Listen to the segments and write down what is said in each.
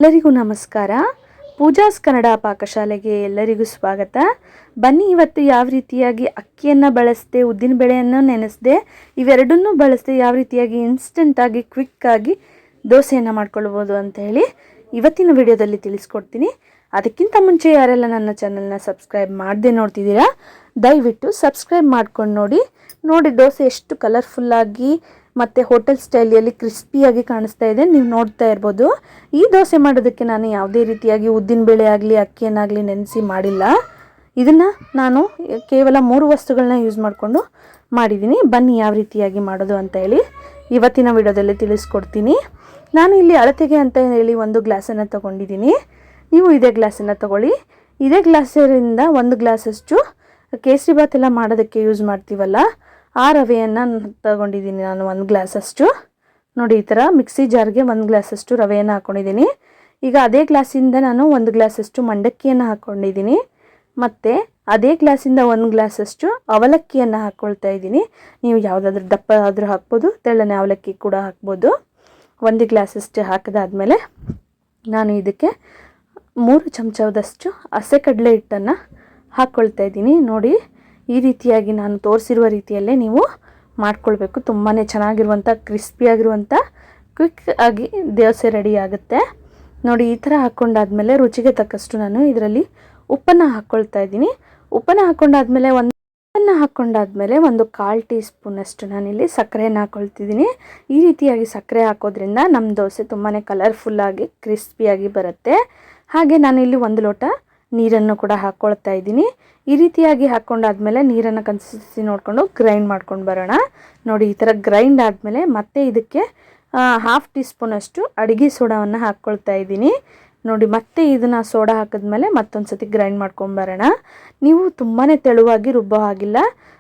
ಎಲ್ಲರಿಗೂ ನಮಸ್ಕಾರ. ಪೂಜಾಸ್ ಕನ್ನಡ ಪಾಕಶಾಲೆಗೆ ಎಲ್ಲರಿಗೂ ಸ್ವಾಗತ. ಬನ್ನಿ ಇವತ್ತು ಯಾವ ರೀತಿಯಾಗಿ ಅಕ್ಕಿಯನ್ನು ಬಳಸದೆ, ಉದ್ದಿನ ಬೇಳೆಯನ್ನು ನೆನೆಸದೆ, ಇವೆರಡನ್ನೂ ಬಳಸದೆ ಯಾವ ರೀತಿಯಾಗಿ ಇನ್ಸ್ಟೆಂಟಾಗಿ ಕ್ವಿಕ್ಕಾಗಿ ದೋಸೆಯನ್ನು ಮಾಡ್ಕೊಳ್ಬೋದು ಅಂತ ಹೇಳಿ ಇವತ್ತಿನ ವಿಡಿಯೋದಲ್ಲಿ ತಿಳಿಸ್ಕೊಡ್ತೀನಿ. ಅದಕ್ಕಿಂತ ಮುಂಚೆ ಯಾರೆಲ್ಲ ನನ್ನ ಚಾನಲ್ನ ಸಬ್ಸ್ಕ್ರೈಬ್ ಮಾಡದೆ ನೋಡ್ತಿದ್ದೀರಾ, ದಯವಿಟ್ಟು ಸಬ್ಸ್ಕ್ರೈಬ್ ಮಾಡ್ಕೊಂಡು ನೋಡಿ ದೋಸೆ ಎಷ್ಟು ಕಲರ್ಫುಲ್ಲಾಗಿ ಮತ್ತು ಹೋಟೆಲ್ ಸ್ಟೈಲಿಯಲ್ಲಿ ಕ್ರಿಸ್ಪಿಯಾಗಿ ಕಾಣಿಸ್ತಾ ಇದೆ. ನೀವು ನೋಡ್ತಾ ಇರ್ಬೋದು. ಈ ದೋಸೆ ಮಾಡೋದಕ್ಕೆ ನಾನು ಯಾವುದೇ ರೀತಿಯಾಗಿ ಉದ್ದಿನಬೇಳೆ ಆಗಲಿ ಅಕ್ಕಿಯನ್ನಾಗಲಿ ನೆನೆಸಿ ಮಾಡಿಲ್ಲ. ಇದನ್ನು ನಾನು ಕೇವಲ 3 ವಸ್ತುಗಳನ್ನ ಯೂಸ್ ಮಾಡಿಕೊಂಡು ಮಾಡಿದ್ದೀನಿ. ಬನ್ನಿ ಯಾವ ರೀತಿಯಾಗಿ ಮಾಡೋದು ಅಂತ ಹೇಳಿ ಇವತ್ತಿನ ವಿಡಿಯೋದಲ್ಲಿ ತಿಳಿಸ್ಕೊಡ್ತೀನಿ. ನಾನು ಇಲ್ಲಿ ಅಳತೆಗೆ ಅಂತ ಹೇಳಿ 1 ಗ್ಲಾಸನ್ನು ತೊಗೊಂಡಿದ್ದೀನಿ. ನೀವು ಇದೇ ಗ್ಲಾಸನ್ನು ತೊಗೊಳ್ಳಿ. ಇದೇ ಗ್ಲಾಸರಿಂದ 1 ಗ್ಲಾಸಷ್ಟು ಕೇಸರಿಬಾತ್ ಎಲ್ಲ ಮಾಡೋದಕ್ಕೆ ಯೂಸ್ ಮಾಡ್ತೀವಲ್ಲ, ಆ ರವೆಯನ್ನು ತಗೊಂಡಿದ್ದೀನಿ ನಾನು 1 ಗ್ಲಾಸಷ್ಟು. ನೋಡಿ, ಈ ಥರ ಮಿಕ್ಸಿ ಜಾರ್ಗೆ 1 ಗ್ಲಾಸಷ್ಟು ರವೆಯನ್ನು ಹಾಕ್ಕೊಂಡಿದ್ದೀನಿ. ಈಗ ಅದೇ ಗ್ಲಾಸಿಂದ ನಾನು 1 ಗ್ಲಾಸಷ್ಟು ಮಂಡಕ್ಕಿಯನ್ನು ಹಾಕ್ಕೊಂಡಿದ್ದೀನಿ. ಮತ್ತು ಅದೇ ಗ್ಲಾಸಿಂದ 1 ಗ್ಲಾಸಷ್ಟು ಅವಲಕ್ಕಿಯನ್ನು ಹಾಕ್ಕೊಳ್ತಾ ಇದ್ದೀನಿ. ನೀವು ಯಾವುದಾದ್ರೂ ದಪ್ಪ ಆದರೂ ಹಾಕ್ಬೋದು, ತೆಳ್ಳನೆ ಅವಲಕ್ಕಿ ಕೂಡ ಹಾಕ್ಬೋದು. 1 ಗ್ಲಾಸಷ್ಟು ಹಾಕಿದಾದ್ಮೇಲೆ ನಾನು ಇದಕ್ಕೆ 3 ಚಮಚದಷ್ಟು ಹಸೆ ಕಡಲೆ ಹಿಟ್ಟನ್ನು ಹಾಕ್ಕೊಳ್ತಾ ಇದ್ದೀನಿ. ನೋಡಿ, ಈ ರೀತಿಯಾಗಿ ನಾನು ತೋರಿಸಿರುವ ರೀತಿಯಲ್ಲೇ ನೀವು ಮಾಡ್ಕೊಳ್ಬೇಕು. ತುಂಬಾ ಚೆನ್ನಾಗಿರುವಂಥ ಕ್ರಿಸ್ಪಿಯಾಗಿರುವಂಥ ಕ್ವಿಕ್ ಆಗಿ ದೋಸೆ ರೆಡಿ ಆಗುತ್ತೆ. ನೋಡಿ, ಈ ಥರ ಹಾಕ್ಕೊಂಡಾದ್ಮೇಲೆ ರುಚಿಗೆ ತಕ್ಕಷ್ಟು ನಾನು ಇದರಲ್ಲಿ ಉಪ್ಪನ್ನು ಹಾಕ್ಕೊಳ್ತಾ ಇದ್ದೀನಿ. ಉಪ್ಪನ್ನು ಹಾಕ್ಕೊಂಡಾದ್ಮೇಲೆ ಒಂದು 1/4 ಟೀ ಸ್ಪೂನಷ್ಟು ನಾನಿಲ್ಲಿ ಸಕ್ಕರೆಯನ್ನು ಹಾಕ್ಕೊಳ್ತಿದ್ದೀನಿ. ಈ ರೀತಿಯಾಗಿ ಸಕ್ಕರೆ ಹಾಕೋದ್ರಿಂದ ನಮ್ಮ ದೋಸೆ ತುಂಬಾ ಕಲರ್ಫುಲ್ಲಾಗಿ ಕ್ರಿಸ್ಪಿಯಾಗಿ ಬರುತ್ತೆ. ಹಾಗೆ ನಾನಿಲ್ಲಿ 1 ಲೋಟ ನೀರನ್ನು ಕೂಡ ಹಾಕ್ಕೊಳ್ತಾ ಇದ್ದೀನಿ. ಈ ರೀತಿಯಾಗಿ ಹಾಕ್ಕೊಂಡಾದ್ಮೇಲೆ ನೀರನ್ನು ಕನ್ಸಿಸ್ಟೆನ್ಸಿ ನೋಡಿಕೊಂಡು ಗ್ರೈಂಡ್ ಮಾಡ್ಕೊಂಡು ಬರೋಣ. ನೋಡಿ, ಈ ಥರ ಗ್ರೈಂಡ್ ಆದಮೇಲೆ ಮತ್ತೆ ಇದಕ್ಕೆ 1/2 ಟೀ ಸ್ಪೂನಷ್ಟು ಅಡುಗೆ ಸೋಡಾವನ್ನು ಹಾಕ್ಕೊಳ್ತಾ ಇದ್ದೀನಿ. ನೋಡಿ, ಮತ್ತೆ ಇದನ್ನು ಸೋಡಾ ಹಾಕಿದ್ಮೇಲೆ ಮತ್ತೊಂದು ಸತಿ ಗ್ರೈಂಡ್ ಮಾಡ್ಕೊಂಬರೋಣ. ನೀವು ತುಂಬಾ ತೆಳುವಾಗಿ ರುಬ್ಬೋ ಹಾಗಿಲ್ಲ.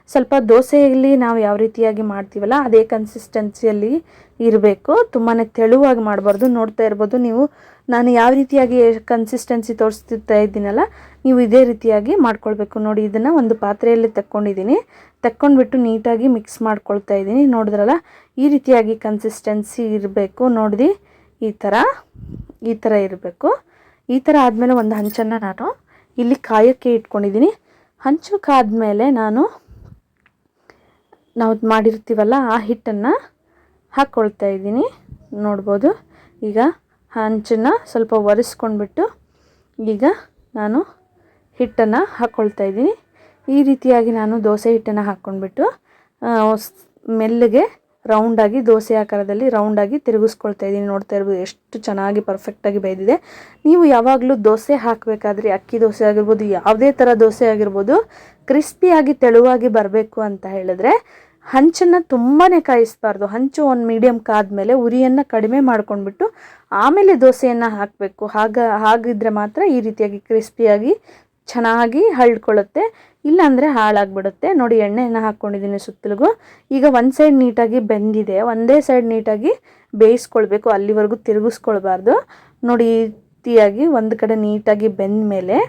ಸ್ವಲ್ಪ ದೋಸೆಯಲ್ಲಿ ನಾವು ಯಾವ ರೀತಿಯಾಗಿ ಮಾಡ್ತೀವಲ್ಲ ಅದೇ ಕನ್ಸಿಸ್ಟೆನ್ಸಿಯಲ್ಲಿ ಇರಬೇಕು. ತುಂಬಾ ತೆಳುವಾಗಿ ಮಾಡಬಾರ್ದು. ನೋಡ್ತಾ ಇರ್ಬೋದು ನೀವು, ನಾನು ಯಾವ ರೀತಿಯಾಗಿ ಕನ್ಸಿಸ್ಟೆನ್ಸಿ ತೋರಿಸ್ತಾ ಇದ್ದೀನಲ್ಲ, ನೀವು ಇದೇ ರೀತಿಯಾಗಿ ಮಾಡ್ಕೊಳ್ಬೇಕು. ನೋಡಿ, ಇದನ್ನು ಒಂದು ಪಾತ್ರೆಯಲ್ಲಿ ತಕ್ಕೊಂಡ್ಬಿಟ್ಟು ನೀಟಾಗಿ ಮಿಕ್ಸ್ ಮಾಡ್ಕೊಳ್ತಾ ಇದ್ದೀನಿ. ನೋಡಿದ್ರಲ್ಲ, ಈ ರೀತಿಯಾಗಿ ಕನ್ಸಿಸ್ಟೆನ್ಸಿ ಇರಬೇಕು. ನೋಡಿರಿ, ಈ ಥರ ಇರಬೇಕು. ಈ ಥರ ಆದಮೇಲೆ ಒಂದು ಹಂಚನ್ನು ನಾನು ಇಲ್ಲಿ ಕಾಯೋಕ್ಕೆ ಇಟ್ಕೊಂಡಿದ್ದೀನಿ. ಹಂಚು ಕಾದ್ಮೇಲೆ ನಾವು ಮಾಡಿರ್ತೀವಲ್ಲ ಆ ಹಿಟ್ಟನ್ನು ಹಾಕ್ಕೊಳ್ತಾ ಇದ್ದೀನಿ. ನೋಡ್ಬೋದು, ಈಗ ಹಂಚನ್ನು ಸ್ವಲ್ಪ ಒರೆಸ್ಕೊಂಡ್ಬಿಟ್ಟು ಈಗ ನಾನು ಹಿಟ್ಟನ್ನು ಹಾಕ್ಕೊಳ್ತಾ ಇದ್ದೀನಿ. ಈ ರೀತಿಯಾಗಿ ನಾನು ದೋಸೆ ಹಿಟ್ಟನ್ನು ಹಾಕ್ಕೊಂಡ್ಬಿಟ್ಟು ಮೆಲ್ಲಗೆ ರೌಂಡಾಗಿ ದೋಸೆ ಆಕಾರದಲ್ಲಿ ರೌಂಡಾಗಿ ತಿರುಗಿಸ್ಕೊಳ್ತಾ ಇದ್ದೀನಿ. ನೋಡ್ತಾ ಇರ್ಬೋದು ಎಷ್ಟು ಚೆನ್ನಾಗಿ ಪರ್ಫೆಕ್ಟಾಗಿ ಬೇಯ್ದಿದೆ. ನೀವು ಯಾವಾಗಲೂ ದೋಸೆ ಹಾಕಬೇಕಾದ್ರೆ, ಅಕ್ಕಿ ದೋಸೆ ಆಗಿರ್ಬೋದು, ಯಾವುದೇ ಥರ ದೋಸೆ ಆಗಿರ್ಬೋದು, ಕ್ರಿಸ್ಪಿಯಾಗಿ ತೆಳುವಾಗಿ ಬರಬೇಕು ಅಂತ ಹೇಳಿದ್ರೆ ಹಂಚನ್ನು ತುಂಬಾ ಕಾಯಿಸಬಾರ್ದು. ಹಂಚು ಒಂದು ಮೀಡಿಯಮ್ ಕಾದ್ಮೇಲೆ ಉರಿಯನ್ನು ಕಡಿಮೆ ಮಾಡ್ಕೊಂಡ್ಬಿಟ್ಟು ಆಮೇಲೆ ದೋಸೆಯನ್ನು ಹಾಕಬೇಕು. ಹಾಗಿದ್ರೆ ಮಾತ್ರ ಈ ರೀತಿಯಾಗಿ ಕ್ರಿಸ್ಪಿಯಾಗಿ ಚೆನ್ನಾಗಿ ಹರಡ್ಕೊಳ್ಳುತ್ತೆ. ಇಲ್ಲಾಂದರೆ ಹಾಳಾಗಿಬಿಡುತ್ತೆ. ನೋಡಿ, ಎಣ್ಣೆಯನ್ನು ಹಾಕ್ಕೊಂಡಿದ್ದೀನಿ ಸುತ್ತಲಿಗೂ. ಈಗ ಒಂದು ಸೈಡ್ ನೀಟಾಗಿ ಬೆಂದಿದೆ, ಒಂದೇ ಸೈಡ್ ನೀಟಾಗಿ ಬೇಯಿಸ್ಕೊಳ್ಬೇಕು. ಅಲ್ಲಿವರೆಗೂ ತಿರುಗಿಸ್ಕೊಳ್ಬಾರ್ದು. ನೋಡಿ, ಈ ರೀತಿಯಾಗಿ ಒಂದು ಕಡೆ ನೀಟಾಗಿ ಬೆಂದ ಮೇಲೆ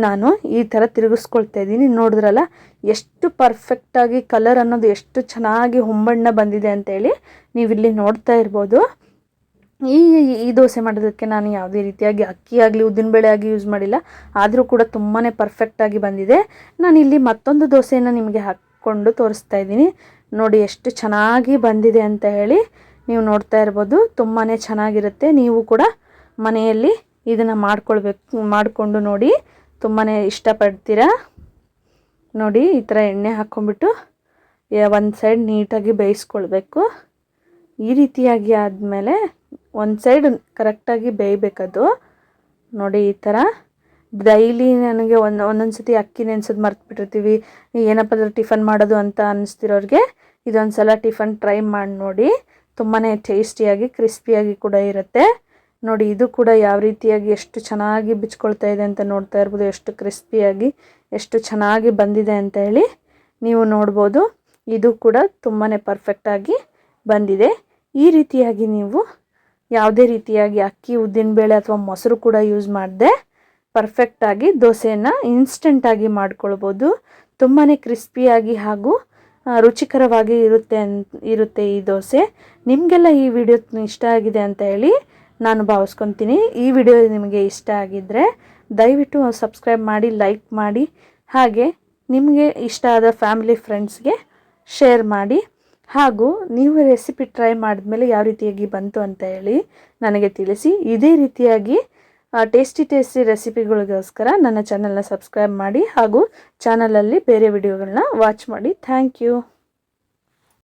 ನಾನು ಈ ಥರ ತಿರುಗಿಸ್ಕೊಳ್ತಾ ಇದ್ದೀನಿ. ನೋಡಿದ್ರಲ್ಲ ಎಷ್ಟು ಪರ್ಫೆಕ್ಟಾಗಿ ಕಲರ್ ಅನ್ನೋದು ಎಷ್ಟು ಚೆನ್ನಾಗಿ ಹೊಂಬಣ್ಣ ಬಂದಿದೆ ಅಂತೇಳಿ ನೀವಿಲ್ಲಿ ನೋಡ್ತಾ ಇರ್ಬೋದು. ಈ ದೋಸೆ ಮಾಡೋದಕ್ಕೆ ನಾನು ಯಾವುದೇ ರೀತಿಯಾಗಿ ಅಕ್ಕಿ ಆಗಲಿ ಉದ್ದಿನಬೇಳೆ ಆಗಿ ಯೂಸ್ ಮಾಡಿಲ್ಲ. ಆದರೂ ಕೂಡ ತುಂಬಾ ಪರ್ಫೆಕ್ಟಾಗಿ ಬಂದಿದೆ. ನಾನಿಲ್ಲಿ ಮತ್ತೊಂದು ದೋಸೆಯನ್ನು ನಿಮಗೆ ಹಾಕ್ಕೊಂಡು ತೋರಿಸ್ತಾ ಇದ್ದೀನಿ. ನೋಡಿ, ಎಷ್ಟು ಚೆನ್ನಾಗಿ ಬಂದಿದೆ ಅಂತ ಹೇಳಿ ನೀವು ನೋಡ್ತಾ ಇರ್ಬೋದು. ತುಂಬಾ ಚೆನ್ನಾಗಿರುತ್ತೆ. ನೀವು ಕೂಡ ಮನೆಯಲ್ಲಿ ಇದನ್ನು ಮಾಡಿಕೊಂಡು ನೋಡಿ, ತುಂಬಾ ಇಷ್ಟಪಡ್ತೀರಾ. ನೋಡಿ, ಈ ಥರ ಎಣ್ಣೆ ಹಾಕ್ಕೊಂಡ್ಬಿಟ್ಟು ಒಂದು ಸೈಡ್ ನೀಟಾಗಿ ಬೇಯಿಸ್ಕೊಳ್ಬೇಕು. ಈ ರೀತಿಯಾಗಿ ಆದಮೇಲೆ ಒಂದು ಸೈಡ್ ಕರೆಕ್ಟಾಗಿ ಬೇಯಬೇಕದು. ನೋಡಿ, ಈ ಥರ ಡೈಲಿ ನನಗೆ ಒಂದೊಂದು ಸತಿ ಅಕ್ಕಿ ನೆನೆಸೋದು ಮರ್ತ್ಬಿಟ್ಟಿರ್ತೀವಿ, ಏನಪ್ಪ ಟಿಫನ್ ಮಾಡೋದು ಅಂತ ಅನ್ನಿಸ್ತಿರೋರಿಗೆ ಇದೊಂದು ಸಲ ಟಿಫನ್ ಟ್ರೈ ಮಾಡಿ ನೋಡಿ. ತುಂಬಾ ಟೇಸ್ಟಿಯಾಗಿ ಕ್ರಿಸ್ಪಿಯಾಗಿ ಕೂಡ ಇರುತ್ತೆ. ನೋಡಿ, ಇದು ಕೂಡ ಯಾವ ರೀತಿಯಾಗಿ ಎಷ್ಟು ಚೆನ್ನಾಗಿ ಬಿಚ್ಕೊಳ್ತಾ ಇದೆ ಅಂತ ನೋಡ್ತಾ ಇರ್ಬೋದು. ಎಷ್ಟು ಕ್ರಿಸ್ಪಿಯಾಗಿ ಎಷ್ಟು ಚೆನ್ನಾಗಿ ಬಂದಿದೆ ಅಂತ ಹೇಳಿ ನೀವು ನೋಡ್ಬೋದು. ಇದು ಕೂಡ ತುಂಬಾ ಪರ್ಫೆಕ್ಟಾಗಿ ಬಂದಿದೆ. ಈ ರೀತಿಯಾಗಿ ನೀವು ಯಾವುದೇ ರೀತಿಯಾಗಿ ಅಕ್ಕಿ ಉದ್ದಿನಬೇಳೆ ಅಥವಾ ಮೊಸರು ಕೂಡ ಯೂಸ್ ಮಾಡದೆ ಪರ್ಫೆಕ್ಟಾಗಿ ದೋಸೆಯನ್ನು ಇನ್ಸ್ಟೆಂಟಾಗಿ ಮಾಡ್ಕೊಳ್ಬೋದು. ತುಂಬಾ ಕ್ರಿಸ್ಪಿಯಾಗಿ ಹಾಗೂ ರುಚಿಕರವಾಗಿ ಇರುತ್ತೆ ಈ ದೋಸೆ. ನಿಮಗೆಲ್ಲ ಈ ವಿಡಿಯೋ ಇಷ್ಟ ಆಗಿದೆ ಅಂತ ಹೇಳಿ ನಾನು ಭಾವಿಸ್ಕೊತೀನಿ. ಈ ವಿಡಿಯೋ ನಿಮಗೆ ಇಷ್ಟ ಆಗಿದ್ದರೆ ದಯವಿಟ್ಟು ಸಬ್ಸ್ಕ್ರೈಬ್ ಮಾಡಿ, ಲೈಕ್ ಮಾಡಿ, ಹಾಗೆ ನಿಮಗೆ ಇಷ್ಟ ಆದ ಫ್ಯಾಮಿಲಿ ಫ್ರೆಂಡ್ಸ್ಗೆ ಶೇರ್ ಮಾಡಿ. ಹಾಗೂ ನೀವು ರೆಸಿಪಿ ಟ್ರೈ ಮಾಡಿದ್ಮೇಲೆ ಯಾವ ರೀತಿಯಾಗಿ ಬಂತು ಅಂತ ಹೇಳಿ ನನಗೆ ತಿಳಿಸಿ. ಇದೇ ರೀತಿಯಾಗಿ ಟೇಸ್ಟಿ ರೆಸಿಪಿಗಳಿಗೋಸ್ಕರ ನನ್ನ ಚಾನಲ್ನ ಸಬ್ಸ್ಕ್ರೈಬ್ ಮಾಡಿ ಹಾಗೂ ಚಾನಲಲ್ಲಿ ಬೇರೆ ವಿಡಿಯೋಗಳನ್ನ ವಾಚ್ ಮಾಡಿ. Thank you.